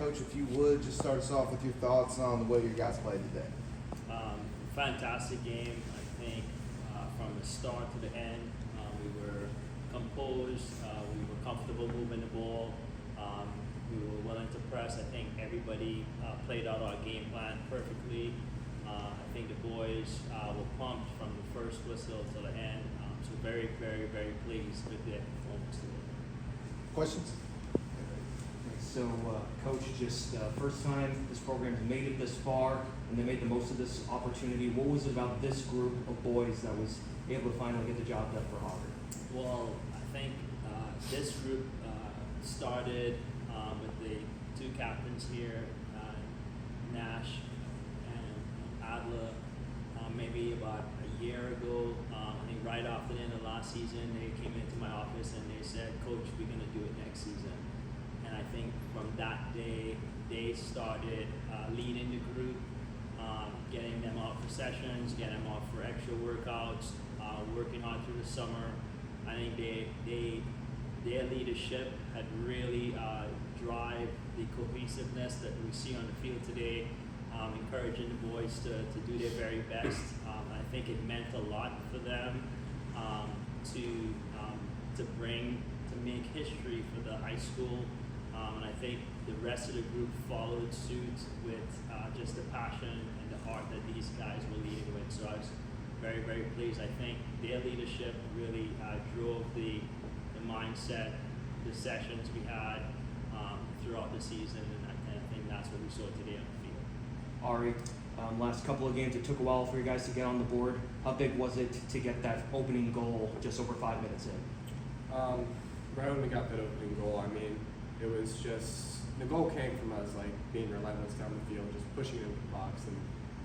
Coach, if you would, just start us off with your thoughts on the way your guys played today. Fantastic game. I think from the start to the end, we were composed. We were comfortable moving the ball. We were willing to press. I think everybody played out our game plan perfectly. I think the boys were pumped from the first whistle to the end. So very, very, very pleased with their performance today. Questions? So, Coach, just first time this program has made it this far, and they made the most of this opportunity. What was it about this group of boys that was able to finally get the job done for Hoggard? Well, I think this group started with the two captains here, Nash and Adler, maybe about a year ago. I think right after the end of last season, they came into my office and they said, "Coach, we're going to do it next season." And I think from that day, they started leading the group, getting them out for sessions, getting them out for extra workouts, working hard through the summer. I think their leadership had really drive the cohesiveness that we see on the field today, encouraging the boys to do their very best. I think it meant a lot for them to make history for the high school. And I think the rest of the group followed suit with just the passion and the heart that these guys were leading with. So I was very, very pleased. I think their leadership really drove the mindset, the sessions we had throughout the season, and I think that's what we saw today on the field. Ari, last couple of games, it took a while for you guys to get on the board. How big was it to get that opening goal just over 5 minutes in? Right when we got that opening goal, I mean, it was just, the goal came from us like being relentless down the field, just pushing it into the box, and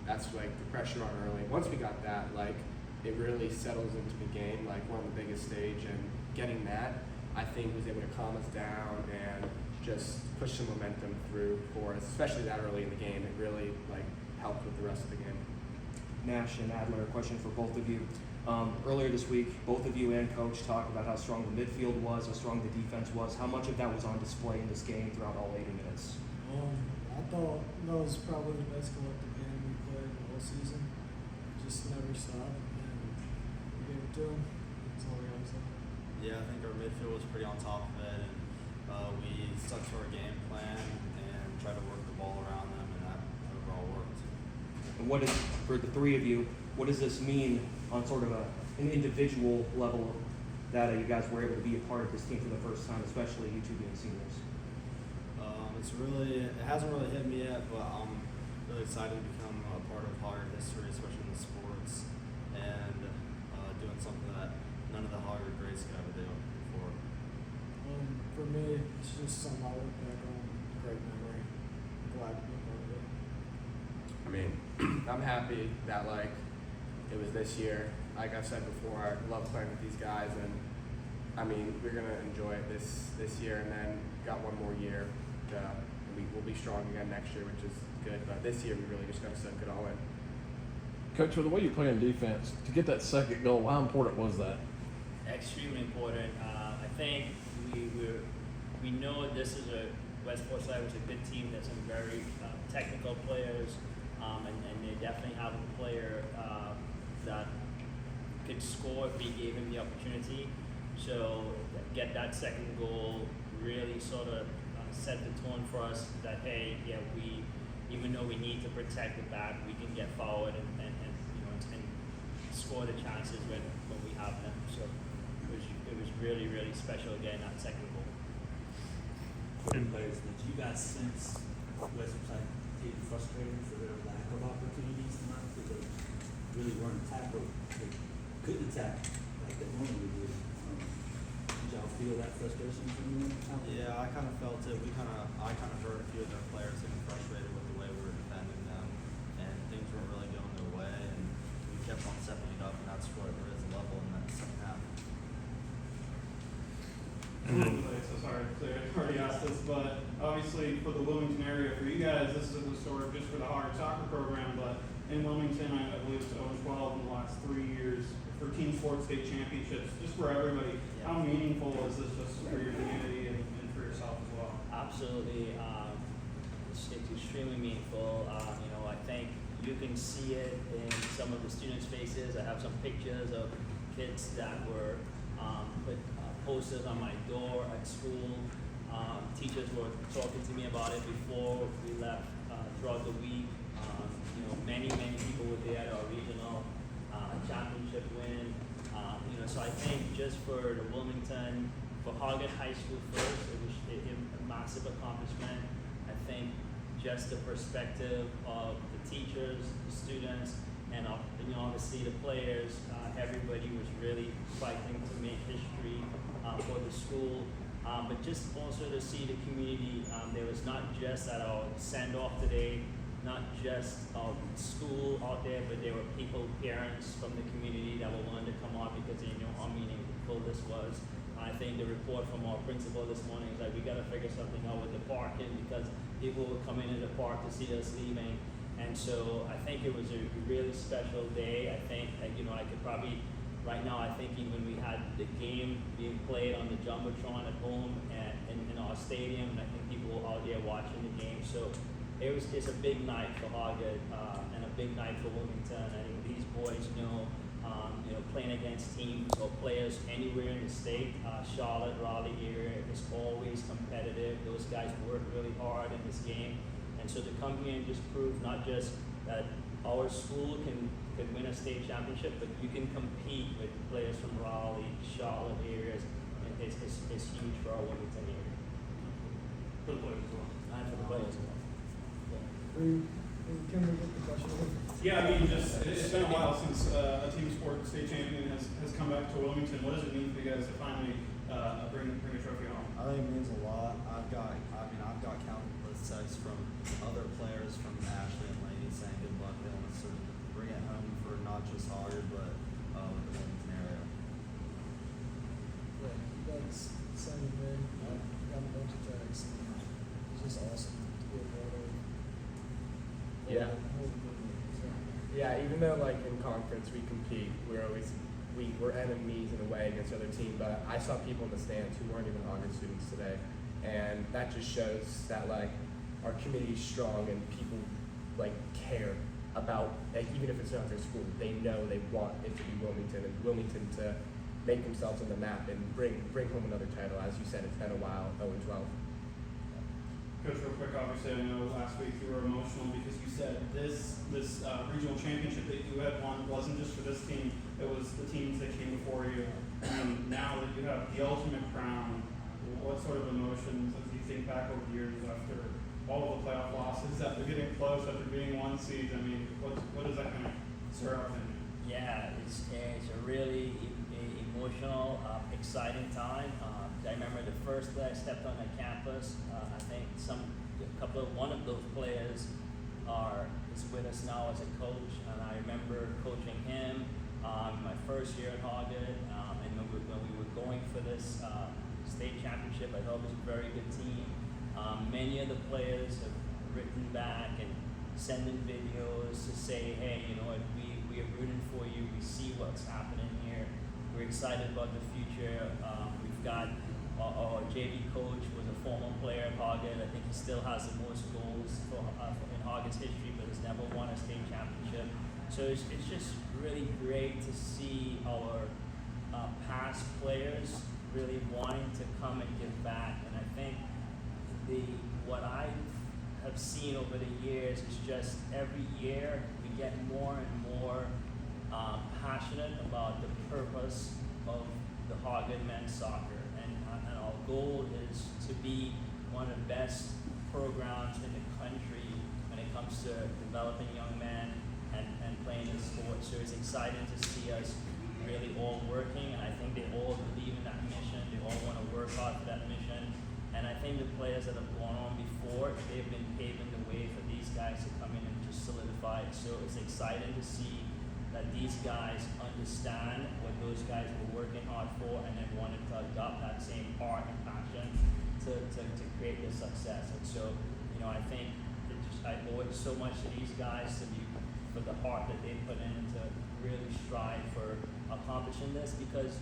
that's like the pressure on early. Once we got that, like it really settles into the game, like we're on the biggest stage, and getting that, I think, was able to calm us down and just push some momentum through for us, especially that early in the game. It really like helped with the rest of the game. Nash and Adler, a question for both of you. Earlier this week, both of you and Coach talked about how strong the midfield was, how strong the defense was. How much of that was on display in this game throughout all 80 minutes? I thought that was probably the best collective game we played the whole season. Just never stopped, and we gave it to them. That's all we got to say. Yeah, I think our midfield was pretty on top of it, and we stuck to our game plan and tried to work the ball around them, and that overall worked. And what is, for the three of you, what does this mean on sort of an individual level that you guys were able to be a part of this team for the first time, especially you two being seniors? It hasn't really hit me yet, but I'm really excited to become a part of Hoggard history, especially in the sports, and doing something that none of the Hoggard greats could ever do before. For me, it's just something I look back on, great memory. Glad to be part of it. I mean, I'm happy that like it was this year. Like I've said before, I love playing with these guys, and I mean we're gonna enjoy it this year, and then got one more year. We'll be strong again next year, which is good. But this year we really just got to soak it all in. Coach, with the way you play in defense, to get that second goal, how important was that? Extremely important. I think we know this is West Forsyth was a good team. There's some very technical players, and they definitely have a player that could score if we gave him the opportunity. So get that second goal really sort of set the tone for us that hey, yeah, we even though we need to protect the back, we can get forward and score the chances when we have them. So it was really, really special getting that second goal. Players, did you guys sense West Forsyth getting frustrated for their lack of opportunities tonight because they really weren't tackled? They couldn't attack like they normally do. Did y'all feel that frustration from you? Yeah, I kind of felt it. I kind of heard a few of their players getting frustrated with the way we were defending them, and things weren't really going their way, and we kept on stepping it up, and that's what raised the level in that second half. So sorry to already asked this, but obviously for the Wilmington area, for you guys, this isn't historic just for the Hoggard soccer program, but in Wilmington, I believe it's 0-12 in the last 3 years for team sports state championships, just for everybody. Yeah. How meaningful is this just for your community and for yourself as well? Absolutely. can see it in some of the students' faces. I have some pictures of kids that were put posters on my door at school. Teachers were talking to me about it before we left throughout the week. Many people were there at our regional championship win. So I think just for the Wilmington, for Hoggard High School first, it was a massive accomplishment. I think just the perspective of the teachers, the students, and obviously the players, everybody was really fighting to make history for the school. But just also to see the community, there was not just at our send-off today, not just school out there, but there were people, parents from the community that were willing to come out because they knew how meaningful this was. I think the report from our principal this morning is like, we got to figure something out with the parking because people were coming into the park to see us leaving. And so I think it was a really special day. I think, I could probably, right now, I think even we had the game being played on the Jumbotron at home and in our stadium, and I think people were out there watching the game. So it's a big night for Hoggard and a big night for Wilmington. I think these boys know, playing against teams or players anywhere in the state, Charlotte, Raleigh area is always competitive. Those guys work really hard in this game. And so to come here and just prove not just that our school can win a state championship, but you can compete with players from Raleigh, Charlotte areas, and it's huge for our Wilmington area. For the players as well. And for the players as well. Can we get the question over? Yeah, I mean, it's been a while since a team sport state champion has come back to Wilmington. What does it mean for you guys to finally bring a trophy home? I think it means a lot. I've got countless texts from other players from Ashley and Laney saying good luck. They want us to bring it home for not just Hoggard, but the Wilmington area. Yeah, you guys sent it in. I got a bunch of texts. It's just awesome to be a part of. Yeah. So, Yeah, even though like in conference we compete, we're enemies in a way against the other team, but I saw people in the stands who weren't even Hoggard students today, and that just shows that like our community is strong and people like care about, like, even if it's not their school, they know they want it to be Wilmington and Wilmington to make themselves on the map and bring home another title. As you said, it's been a while, 0-12. Coach, real quick, obviously, I know last week you were emotional because you said this regional championship that you had won wasn't just for this team, it was the teams that came before you. And now that you have the ultimate crown, what sort of emotions as you think back over the years after all of the playoff losses, after getting close, after being one seed? I mean, what is that kind of stir up in you? Yeah, it's a really emotional, exciting time. I remember the first day I stepped on the campus. I think one of those players is with us now as a coach, and I remember coaching him my first year at Hoggard, and when we were going for this state championship, I thought it was a very good team. Many of the players have written back and sending videos to say, hey, we are rooting for you. We see what's happening here. We're excited about the future. We've got our JV coach was a former player at Hoggard. I think he still has the most goals in Hoggard's history, but has never won a state championship. So it's just really great to see our past players really wanting to come and give back. And I think what I have seen over the years is just every year we get more and more passionate about the purpose of the Hoggard men's soccer. And our goal is to be one of the best programs in the country when it comes to developing young men and playing the sport. So it's exciting to see us really all working, and I think they all believe in that mission. They all want to work hard for that mission. And I think the players that have gone on before, they've been paving the way for these guys to come in and just solidify it. So it's exciting to see that these guys understand what those guys were working hard for and then wanted to adopt that same heart and passion to create their success. And so, I think I owe it so much to these guys for the heart that they put in to really strive for accomplishing this, because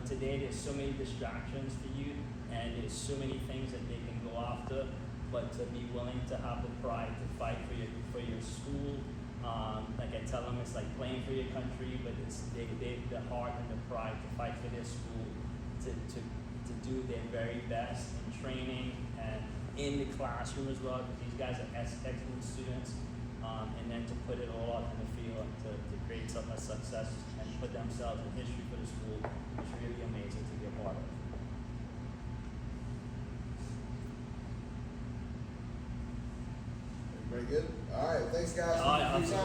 today there's so many distractions for you and there's so many things that they can go after, but to be willing to have the pride to fight for your school, Like I tell them, it's like playing for your country, but it's they the heart and the pride to fight for their school, to do their very best in training and in the classroom as well, because these guys are excellent students, and then to put it all out in the field to create some success and put themselves in history for the school is really amazing to be a part of. Very good. All right, thanks guys. All right, Thank you for your time.